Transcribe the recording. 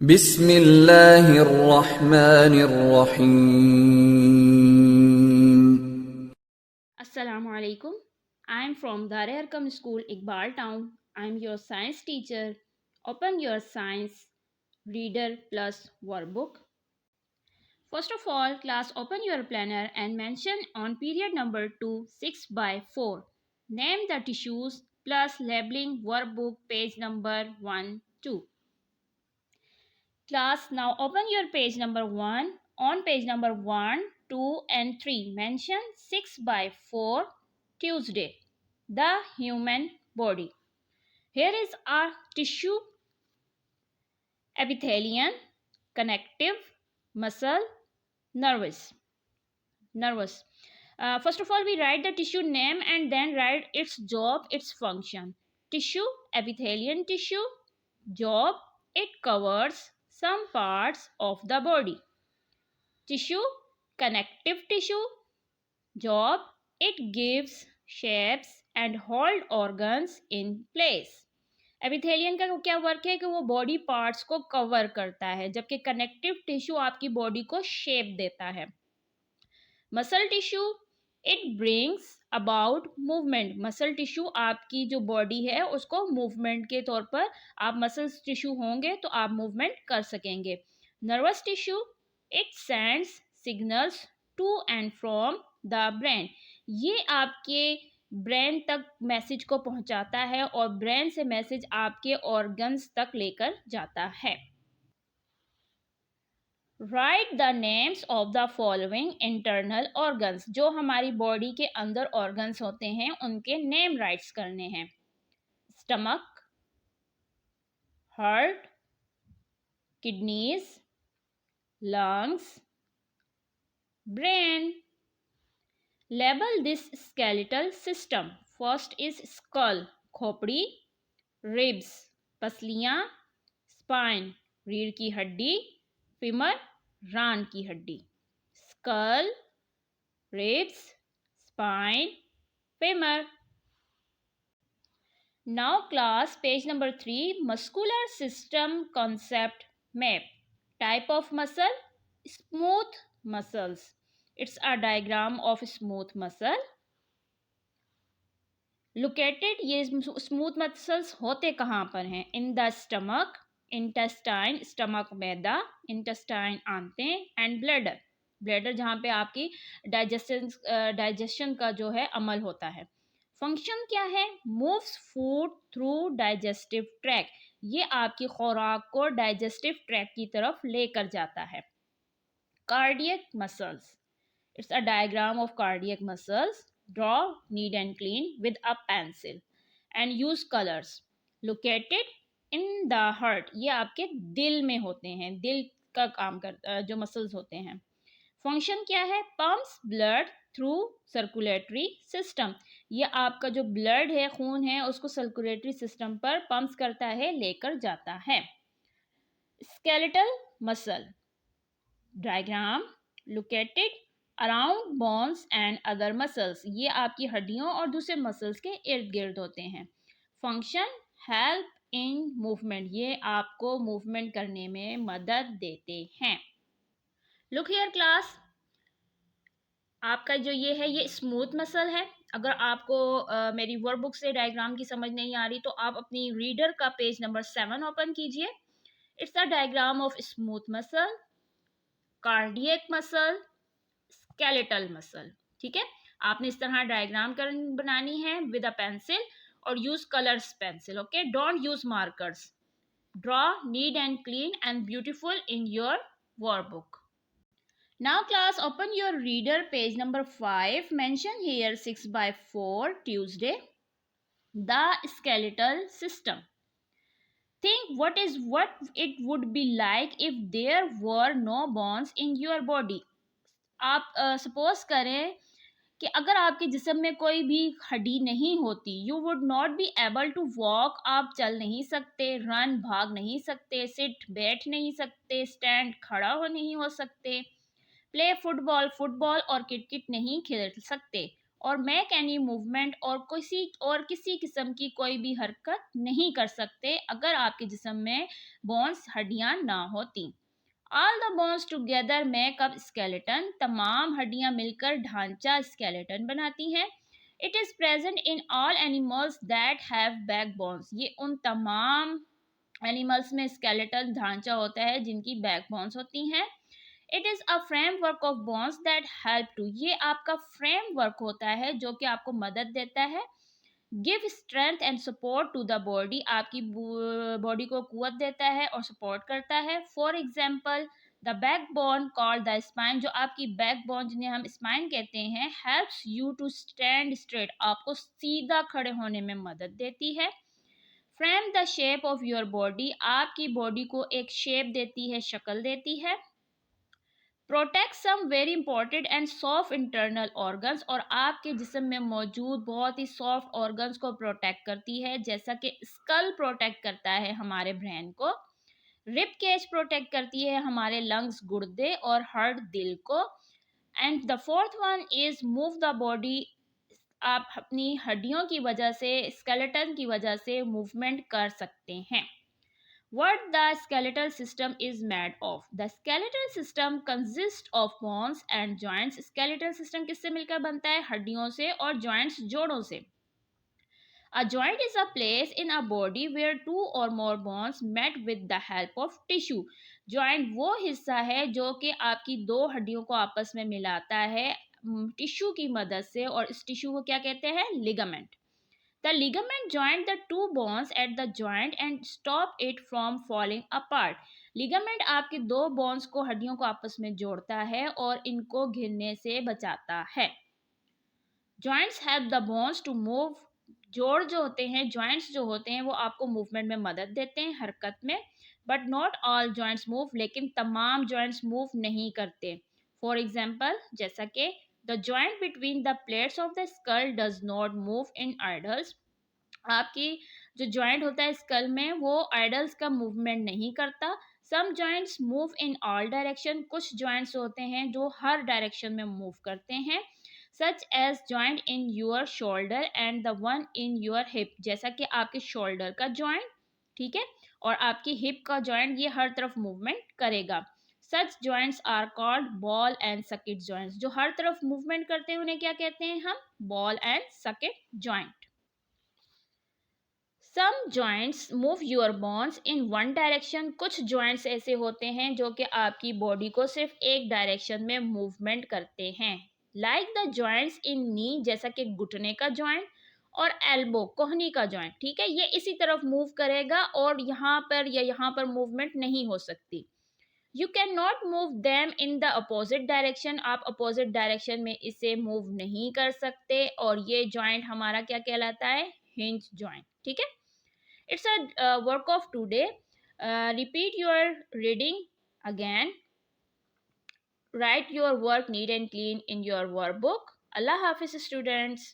बिस्मिल्लाहिर्रहमानिर्रहीम। Assalamu alaikum. I am from Dar Arkam School, Iqbal Town. I am your science teacher. Open your science reader plus workbook. First of all, class, open your planner and mention on period number 2 6 by 4. Name the tissues plus labeling workbook page number 1 2. Class, now open your page number 1. On page number 1, 2 and 3 mention 6 by 4 Tuesday. The human body. Here is our tissue: epithelium, connective, muscle, nervous. First of all, we write the tissue name and then write its job, its function. Tissue, epithelium tissue. Job, it covers some parts of the body. Tissue, connective tissue. Job, it gives shapes and hold organs in place. Epithelial का क्या work है कि वो body parts को cover करता है, जबकि connective tissue आपकी बॉडी को शेप देता है. Muscle tissue, it brings about movement. Muscle tissue आपकी जो बॉडी है उसको मूवमेंट के तौर पर, आप मसल टिश्यू होंगे तो आप मूवमेंट कर सकेंगे. Nervous tissue, it sends signals to and from the brain. ये आपके ब्रेन तक मैसेज को पहुंचाता है और ब्रेन से मैसेज आपके ऑर्गन्स तक लेकर जाता है. Right the names of the following internal organs. जो हमारी बॉडी के अंदर ऑर्गन्स होते हैं उनके नेम राइट्स करने हैं. Stomach, heart, kidneys, lungs, brain. Label this skeletal system. First is skull, खोपड़ी. Ribs, पसलियाँ. Spine, रीढ़ की हड्डी. Femur, रान की हड्डी. Skull, ribs, spine, femur. Now class, page number 3, muscular system concept map. Type of muscle, smooth muscles. It's a diagram of smooth muscle. Located, ये smooth muscles होते कहाँ पर हैं? In the stomach, intestine, stomach मैदा, intestine आंतें, and bladder. Bladder जहाँ पे आपकी डाइजेशन का जो है अमल होता है. फंक्शन क्या है? Moves food through digestive track. ये आपकी खुराक को डाइजेस्टिव ट्रैक की तरफ लेकर जाता है. Cardiac muscles, it's a diagram of cardiac muscles. Draw neat and clean with a pencil and use colors. Located in the heart, ये आपके दिल में होते हैं, दिल का काम कर जो मसल्स होते हैं. फंक्शन क्या है? Pumps blood through circulatory system. ये आपका जो ब्लड है, खून है, उसको सर्कुलेटरी सिस्टम पर पंप्स करता है, लेकर जाता है. Skeletal muscle diagram. Located around bones and other muscles. ये आपकी हड्डियों और दूसरे मसल्स के इर्द गिर्द होते हैं. Function help in movement. ये आपको मूवमेंट करने में मदद देते हैं. लुक हियर क्लास, आपका जो ये है ये स्मूथ मसल है. अगर आपको मेरी वर्कबुक से डायग्राम की समझ नहीं आ रही तो आप अपनी रीडर का पेज नंबर 7 ओपन कीजिए. It's a diagram of smooth muscle, cardiac muscle, skeletal muscle. ठीक है, आपने इस तरह डायग्राम बनानी है विद अ पेंसिल और use colours pencil. Okay, don't use markers. Draw neat and clean and beautiful in your workbook. Now class, open your reader page number 5. Mention here 6 by 4 Tuesday. The skeletal system. Think what it would be like if there were no bones in your body. आप suppose करें कि अगर आपके जिस्म में कोई भी हड्डी नहीं होती, you would not be able to walk. आप चल नहीं सकते, रन भाग नहीं सकते, सिट बैठ नहीं सकते, स्टैंड खड़ा नहीं हो सकते, प्ले फुटबॉल और क्रिकेट नहीं खेल सकते, और मेक एनी मूवमेंट और किसी किस्म की कोई भी हरकत नहीं कर सकते अगर आपके जिस्म में बोन्स हड्डियां ना होती। All the bones together make up skeleton, तमाम हड्डियां मिलकर ढांचा स्केलेटन बनाती हैं। It is present in all animals that have back bones, ये उन तमाम एनिमल्स में स्केलेटल ढांचा होता है जिनकी बैक बोन्स होती हैं। It is a framework of bones that help to, ये आपका फ्रेमवर्क होता है जो कि आपको मदद देता है। Give strength and support to the body, आपकी बॉडी को कुवत देता है और सपोर्ट करता है। For example the back bone called the spine, जो आपकी बैक बोन जिन्हें हम स्पाइन कहते हैं, helps you to stand straight, आपको सीधा खड़े होने में मदद देती है। Frame the shape of your body, आपकी बॉडी को एक शेप देती है, शक्ल देती है। Protect some very important and soft internal organs, और आपके जिस्म में मौजूद बहुत ही सॉफ्ट ऑर्गन्स को प्रोटेक्ट करती है, जैसा कि स्कल प्रोटेक्ट करता है हमारे ब्रेन को, रिब केज प्रोटेक्ट करती है हमारे लंग्स गुर्दे और हार्ट दिल को। And the fourth one is move the body, आप अपनी हड्डियों की वजह से, स्केलेटन की वजह से मूवमेंट कर सकते हैं। What the skeletal system is made of? The skeletal system consists of bones and joints. Skeletal system किससे मिलकर बनता है? हड्डियों से और joints जोड़ों से। A joint is a place in a body where two or more bones met with the help of tissue. Joint वो हिस्सा है जो कि आपकी दो हड्डियों को आपस में मिलाता है टिश्यू की मदद से, और इस टिश्यू को क्या कहते हैं? Ligament. The ligament joined the two bones at the joint and stop it from falling apart. Ligament आपके दो bones को, हड्डियों को आपस में जोड़ता है और इनको घिरने से बचाता है। Joints help the bones to move. जोड़ जो होते हैं, joints जो होते हैं, वो आपको मूवमेंट में मदद देते हैं, हरकत में। But not all joints move, लेकिन तमाम joints मूव नहीं करते। फॉर एग्जाम्पल, जैसा कि the joint between the plates of the skull does not move in adults. आपकी जो जॉइंट होता है स्कल में, वो आइडल्स का मूवमेंट नहीं करता। Some joints move in all direction, कुछ जॉइंट्स होते हैं जो हर डायरेक्शन में मूव करते हैं। Such as joint in your shoulder and the one in your hip, जैसा कि आपके शोल्डर का जॉइंट, ठीक है, और आपकी हिप का जॉइंट, ये हर तरफ मूवमेंट करेगा। Such joints are called ball and socket joints, जो हर तरफ मूवमेंट करते हैं उन्हें क्या कहते हैं हम? Ball and socket joint. Some joints move your bones in one direction, कुछ जॉइंट्स ऐसे होते हैं जो कि आपकी बॉडी को सिर्फ एक डायरेक्शन में मूवमेंट करते हैं। लाइक द जॉइंट्स इन नी, जैसा कि घुटने का जॉइंट, और एल्बो, कोहनी का जॉइंट, ठीक है, ये इसी तरफ मूव करेगा और यहाँ पर या यहाँ पर मूवमेंट नहीं हो सकती। You can not move them in the opposite direction, आप अपोजिट डायरेक्शन में इसे मूव नहीं कर सकते, और ये जॉइंट हमारा क्या कहलाता है? हिंज जॉइंट, ठीक है। It's a work of today. Repeat your reading again. Write your work neat and clean in your workbook. Allah Hafiz, students.